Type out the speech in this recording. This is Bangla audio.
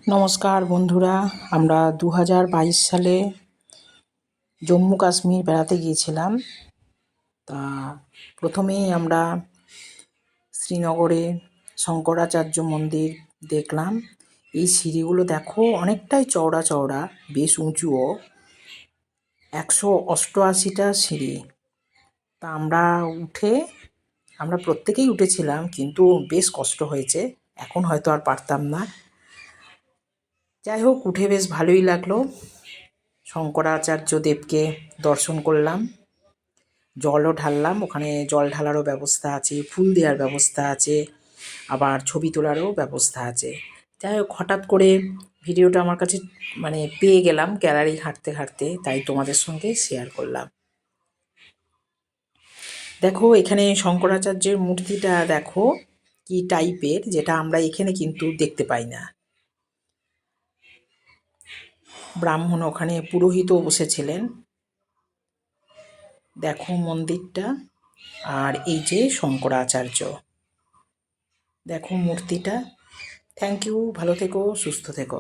নমস্কার বন্ধুরা, আমরা 2022 সালে জম্মু কাশ্মীর বেড়াতে গিয়েছিলাম। তা প্রথমেই আমরা শ্রীনগরে শঙ্করাচার্য মন্দির দেখলাম। এই সিঁড়িগুলো দেখো, অনেকটাই চওড়া চওড়া, বেশ উঁচুও, 188টা সিঁড়ি। তা আমরা প্রত্যেকেই উঠেছিলাম, কিন্তু বেশ কষ্ট হয়েছে। এখন হয়তো আর পারতাম না। যাই হোক, উঠে বেশ ভালোই লাগলো। শঙ্করাচার্য দেবকে দর্শন করলাম, জলও ঢাললাম। ওখানে জল ঢালারও ব্যবস্থা আছে, ফুল দেওয়ার ব্যবস্থা আছে, আবার ছবি তোলারও ব্যবস্থা আছে। যাই হোক, হঠাৎ করে ভিডিওটা আমার কাছে পেয়ে গেলাম গ্যালারি ঘাঁটতে ঘাঁটতে, তাই তোমাদের সঙ্গে শেয়ার করলাম। দেখো, এখানে শঙ্করাচার্যের মূর্তিটা দেখো কি টাইপের, যেটা আমরা এখানে কিন্তু দেখতে পাই না। ব্রাহ্মণ ওখানে পুরোহিতও বসেছিলেন। দেখো মন্দিরটা, আর এই যে শঙ্করাচার্য, দেখো মূর্তিটা। থ্যাংক ইউ, ভালো থেকো, সুস্থ থেকো।